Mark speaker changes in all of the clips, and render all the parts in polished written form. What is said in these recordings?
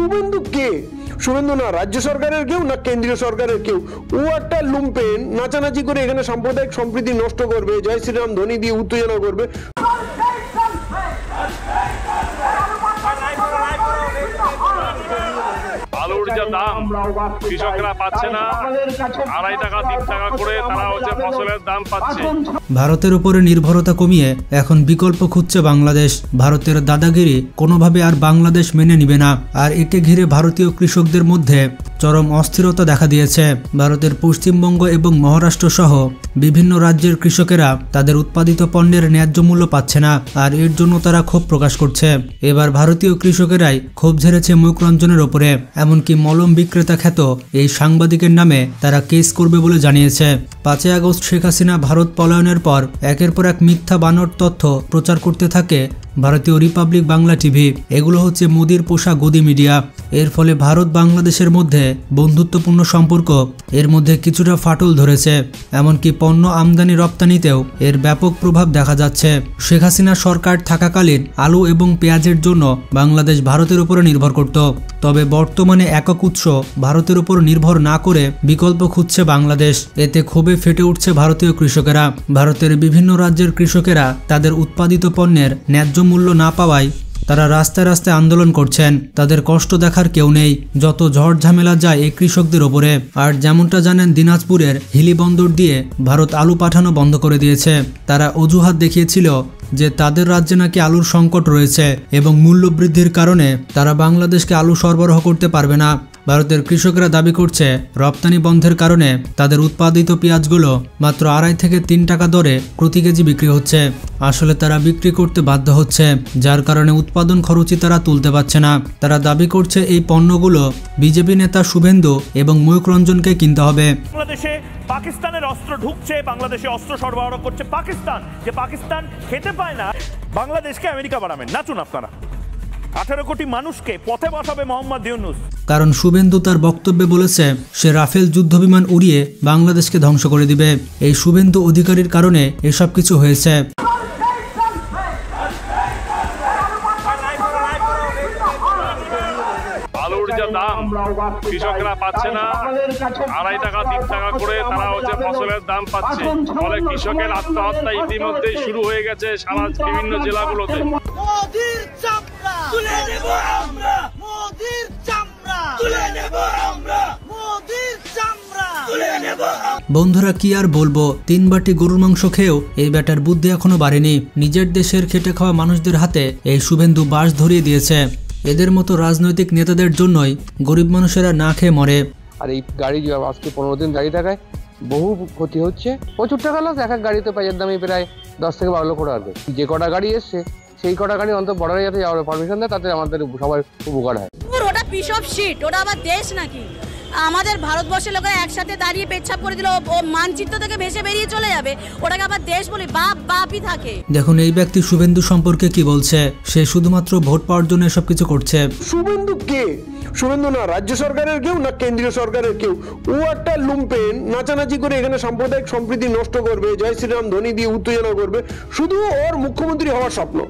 Speaker 1: শুভেন্দু কে? শুভেন্দু না রাজ্য সরকারের কেউ না কেন্দ্রীয় সরকারের কেউ। ও একটা লুম্পেন, নাচানাচি করে এখানে সাম্প্রদায়িক সম্প্রীতি নষ্ট করবে, জয় শ্রীরাম ধ্বনি দিয়ে উত্তেজনা করবে।
Speaker 2: আলুর যা দাম কৃষকরা পাচ্ছে না, 2.5 টাকা 3 টাকা করে তারা হচ্ছে ফসলের দাম পাচ্ছে।
Speaker 3: ভারতের উপরে নির্ভরতা কমিয়ে এখন বিকল্প খুঁজছে বাংলাদেশ। ভারতের দাদাগিরি কোনোভাবে আর বাংলাদেশ মেনে নিবে না, আর একে ঘিরে ভারতীয় কৃষকদের মধ্যে চরম অস্থিরতা দেখা দিয়েছে। ভারতের পশ্চিমবঙ্গ এবং মহারাষ্ট্র সহ বিভিন্ন রাজ্যের কৃষকেরা তাদের উৎপাদিত পণ্যের ন্যায্য মূল্য পাচ্ছে না, আর এর জন্য তারা ক্ষোভ প্রকাশ করছে। এবার ভারতীয় কৃষকেরাই ক্ষোভ ঝেড়েছে মুখরঞ্জনের ওপরে। এমনকি মলম বিক্রেতা খ্যাত এই সাংবাদিকের নামে তারা কেস করবে বলে জানিয়েছে। 5 আগস্ট শেখ হাসিনা ভারত পলায়নের পর একের পর এক মিথ্যা বানোয়াট তথ্য প্রচার করতে থাকে ভারতীয় রিপাবলিক বাংলা টিভি। এগুলো হচ্ছে মোদির পোষা গদি মিডিয়া। এর ফলে ভারত বাংলাদেশের মধ্যে বন্ধুত্বপূর্ণ সম্পর্ক এর মধ্যে কিছুটা ফাটল ধরেছে। এমনকি পণ্য আমদানি রপ্তানিতেও এর ব্যাপক প্রভাব দেখা যাচ্ছে। শেখ হাসিনা সরকার থাকাকালীন আলু এবং পেঁয়াজের জন্য বাংলাদেশ ভারতের উপরে নির্ভর করত। তবে বর্তমানে একক উৎস ভারতের উপর নির্ভর না করে বিকল্প খুঁজছে বাংলাদেশ। এতে ক্ষোভে ফেটে উঠছে ভারতীয় কৃষকেরা। ভারতের বিভিন্ন রাজ্যের কৃষকেরা তাদের উৎপাদিত পণ্যের ন্যায্য মূল্য না পাওয়ায় তারা রাস্তায় রাস্তায় আন্দোলন করছেন। তাদের কষ্ট দেখার কেউ নেই। যত ঝড় ঝামেলা যায় এই কৃষকদের ওপরে। আর যেমনটা জানেন, দিনাজপুরের হিলি বন্দর দিয়ে ভারত আলু পাঠানো বন্ধ করে দিয়েছে। তারা অজুহাত দেখিয়েছিল যে তাদের রাজ্যে নাকি আলুর সংকট রয়েছে এবং মূল্য বৃদ্ধির কারণে তারা বাংলাদেশকে আলু সরবরাহ করতে পারবে না। ভারতের কৃষকরা দাবি করছে রপ্তানি বন্ধের কারণে তাদের উৎপাদিত পেঁয়াজগুলো মাত্র 2.5 থেকে 3 টাকা দরে প্রতি কেজি বিক্রি হচ্ছে। আসলে তারা বিক্রি করতে বাধ্য হচ্ছে, যার কারণে উৎপাদন খরচই তারা তুলতে পারছে না। তারা দাবি করছে এই পণ্যগুলো বিজেপি নেতা শুভেন্দু এবং মুখরঞ্জনকে কিনতে হবে।
Speaker 4: বাংলাদেশে পাকিস্তানের অস্ত্র ঢুকছে, বাংলাদেশে অস্ত্র সরবরাহ করছে পাকিস্তান। যে পাকিস্তান খেতে পায় না, বাংলাদেশকে আমেরিকা বানাবেন। নাচুন আপনারা। 18 কোটি মানুষকে পথে বসাবে মোহাম্মদ ইউনূস।
Speaker 3: কারণ শুভেন্দু তার বক্তব্যে বলেছে সে রাফেল যুদ্ধবিমান উড়িয়ে বাংলাদেশকে ধ্বংস করে দিবে। এই শুভেন্দু অধিকারীর কারণে এসব কিছু হয়েছে।
Speaker 2: আলুর যা দাম কৃষকরা পাচ্ছে না, 2.5 টাকা 3 টাকা করে তারা হচ্ছে ফসলের দাম পাচ্ছে। ফলে কৃষকের আত্মহত্যা ইতিমধ্যেই শুরু হয়ে গেছে সারা বিভিন্ন জেলাগুলোতে।
Speaker 5: মোদির চামড়া তুলে নেব আমরা, মোদির চামড়া তুলে নেব আমরা, মোদির চামড়া তুলে নেব।
Speaker 3: বন্ধুরা কি আর বলবো, 3 বাটি গরুর মাংস খেয়েও এই ব্যাটার বুদ্ধি এখনো বাড়েনি। নিজের দেশের খেটে খাওয়া মানুষদের হাতে এই শুভেন্দু বাঁশ ধরিয়ে দিয়েছে। এদের মতো রাজনৈতিক নেতাদের জন্যই গরিব মানুষেরা না খেয়ে মরে।
Speaker 6: আর এই গাড়ি আজকে 15 দিন গাড়ি থাকায় বহু ক্ষতি হচ্ছে। প্রচুর টাকা লস। এক গাড়িতে পেঁয়াজের দামই প্রায় 10 থেকে 12 লক্ষ টাকা। যে কটা গাড়ি এসছে সেই কটা গাড়ি অন্তত বর্ডারে যাতে যাওয়ার পারমিশন দেয়, তাতে আমাদের সবার উপকার হয়।
Speaker 7: ওটা পিস অফ শিট, ওটা আবার দেশ নাকি? আমাদের ভারতবর্ষের লোকেরা একসাথে দাঁড়িয়ে পেচ্ছাপ করে দিল, ও মানচিত্র থেকে ভেসে বেরিয়ে চলে যাবে। ওটাকে আবার দেশ বলি? বাপ বাপই থাকে।
Speaker 3: দেখুন এই ব্যক্তি শুভেন্দু সম্পর্কে কি বলছে। সে শুধুমাত্র ভোট পাওয়ার জন্য এসব কিছু করছে।
Speaker 1: শুভেন্দু কে? শুভেন্দু না রাজ্য সরকারের কেউ না কেন্দ্রীয় সরকারের কেউ। ও একটা লুম্পেন, নাচানাচি করে এখানে সাম্প্রদায়িক সম্প্রীতি নষ্ট করবে, জয় শ্রীরাম ধ্বনি দিয়ে উত্তেজনা করবে। শুধু ওর মুখ্যমন্ত্রী হওয়ার স্বপ্ন।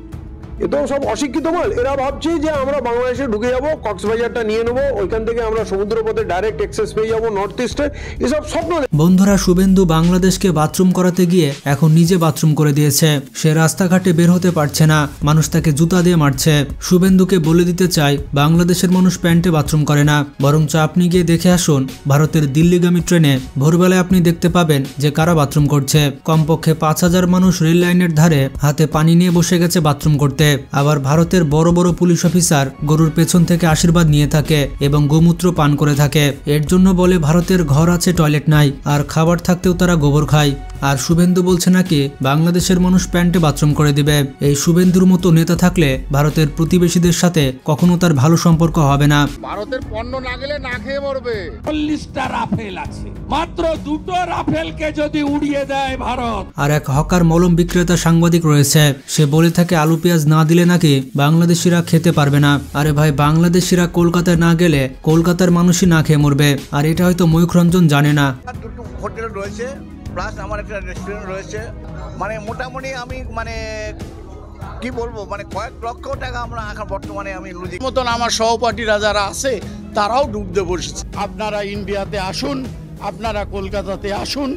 Speaker 1: এ তো সব অশিক্ষিত মাল। এরা ভাবছে যে আমরা বাংলাদেশে ঢুকে যাবো, কক্সবাজারটা নিয়ে নেবো, ওইখান থেকে আমরা সমুদ্রপথে ডাইরেক্ট অ্যাক্সেস পেয়ে যাবো নর্থ ইস্টে। এসব স্বপ্ন।
Speaker 3: বন্ধুরা, শুভেন্দু বাংলাদেশকে বাথরুম করাতে গিয়ে এখন নিজে বাথরুম করে দিয়েছে। সে রাস্তাঘাটে বের হতে পারছে না, মানুষ তাকে জুতা দিয়ে মারছে। শুভেন্দুকে বলে দিতে চাই বাংলাদেশের মানুষ প্যান্টে বাথরুম করে না, বরঞ্চ আপনি গিয়ে দেখে আসুন ভারতের দিল্লিগামী ট্রেনে ভোরবেলায় আপনি দেখতে পাবেন যে কারা বাথরুম করছে। কমপক্ষে 5000 মানুষ রেল লাইনের ধারে হাতে পানি নিয়ে বসে গেছে বাথরুম করতে। আবার ভারতের বড় বড় পুলিশ অফিসার গরুর পেছন থেকে আশীর্বাদ নিয়ে থাকে এবং গোমূত্র পান করে থাকে। এর জন্য বলে ভারতের ঘর আছে, টয়লেট নাই, আর খাবার থাকতেও তারা গোবর খায়। আর শুভেন্দু বলছে নাকি বাংলাদেশের মানুষ প্যান্টে বাথরুম করে দিবে। এই শুভেন্দুর মতো নেতা থাকলে ভারতের প্রতিবেশীদের সাথে কখনো তার ভালো সম্পর্ক হবে না।
Speaker 8: ভারতের পণ্য না গেলে না খেয়ে মরবে।
Speaker 9: 40টা রাফেল আছে, মাত্র 2টো রাফেলকে যদি উড়িয়ে দেয় ভারত।
Speaker 3: আর এক হকার মলম বিক্রেতা সাংবাদিক রয়েছে, সে বলে থাকে আলু পেঁয়াজ না দিলে নাকি বাংলাদেশিরা খেতে পারবে না। আরে ভাই, বাংলাদেশিরা কলকাতায় না গেলে কলকাতার মানুষই না খেয়ে মরবে। আর এটা হয়তো মুখরঞ্জন জানে না।
Speaker 10: দুটো হোটেল রয়েছে, প্লাস আমার একটা রেস্টুরেন্ট রয়েছে। মানে মোটামুটি আমি কি বলবো, মানে কয়েক লক্ষ টাকা আমরা এখন বর্তমানে আমি লুজি
Speaker 9: মতন আমার সহপাঠীরা যারা আছে তারাও ডুবতে বসেছে। আপনারা ইন্ডিয়াতে আসুন, আপনারা কলকাতাতে আসুন,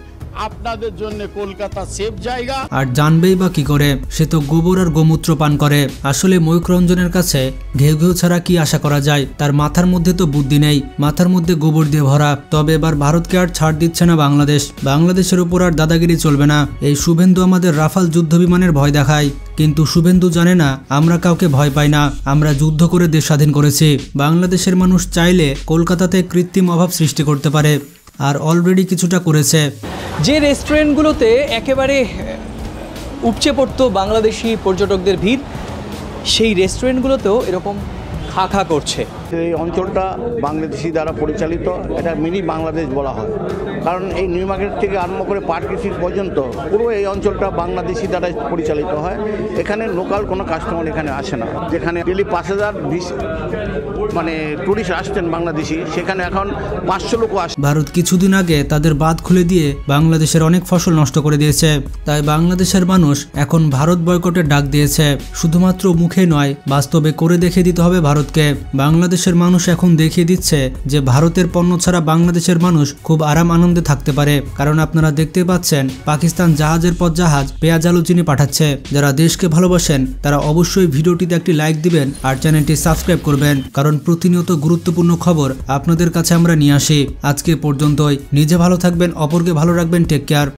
Speaker 9: আপনাদের জন্য কলকাতা সেফ জায়গা।
Speaker 3: আর জানবেই বা কি করে, সে তো গোবর আর গোমূত্র পান করে। আসলে ময়ূখ রঞ্জনের কাছে ঘেউ ঘেউ ছাড়া কি আশা করা যায়? তার মাথার মধ্যে তো বুদ্ধি নেই, মাথার মধ্যে গোবর দিয়ে ভরা। তবে এবার ভারতকে আর ছাড় দিচ্ছে না বাংলাদেশ। বাংলাদেশের উপর আর দাদাগিরি চলবে না। এই শুভেন্দু আমাদের রাফাল যুদ্ধ বিমানের ভয় দেখায়, কিন্তু শুভেন্দু জানে না আমরা কাউকে ভয় পাই না। আমরা যুদ্ধ করে দেশ স্বাধীন করেছি। বাংলাদেশের মানুষ চাইলে কলকাতাতে কৃত্রিম অভাব সৃষ্টি করতে পারে, আর অলরেডি কিছুটা করেছে।
Speaker 11: যে রেস্টুরেন্টগুলোতে একেবারে উপচে পড়তো বাংলাদেশি পর্যটকদের ভিড়, সেই রেস্টুরেন্টগুলোতেও এরকম খা খা করছে।
Speaker 10: এই অঞ্চলটা বাংলাদেশি দ্বারা পরিচালিত, এটা মিনি বাংলাদেশ বলা হয়, কারণ এই নিউ মার্কেট থেকে আরম্ভ করে পার্ক স্ট্রিট পর্যন্ত পুরো এই অঞ্চলটা বাংলাদেশি দ্বারা পরিচালিত হয়। এখানে লোকাল কোনো কাস্টমার এখানে আসে না। যেখানে ডেলি 5,000 মানে টুরিস্ট আসতেন বাংলাদেশি, সেখানে এখন 500 লোক আসে।
Speaker 3: ভারত কিছুদিন আগে তাদের বাঁধ খুলে দিয়ে বাংলাদেশের অনেক ফসল নষ্ট করে দিয়েছে। তাই বাংলাদেশের মানুষ এখন ভারত বয়কটের ডাক দিয়েছে। শুধুমাত্র মুখে নয়, বাস্তবে করে দেখিয়ে দিতে হবে ভারতকে। বাংলাদেশের মানুষ এখন দেখিয়ে দিচ্ছে যে ভারতের পণ্য ছাড়া বাংলাদেশের মানুষ খুব আরাম আনন্দে থাকতে পারে। কারণ আপনারা দেখতে পাচ্ছেন পাকিস্তান জাহাজের পর জাহাজ পেঁয়াজ আলু চিনি পাঠাচ্ছে। যারা দেশকে ভালোবাসেন তারা অবশ্যই ভিডিওটিতে একটি লাইক দিবেন আর চ্যানেলটি সাবস্ক্রাইব করবেন, কারণ প্রতিনিয়ত গুরুত্বপূর্ণ খবর আপনাদের কাছে আমরা নিয়ে আসি। আজকে পর্যন্তই। নিজে ভালো থাকবেন, অপরকে ভালো রাখবেন। Take care.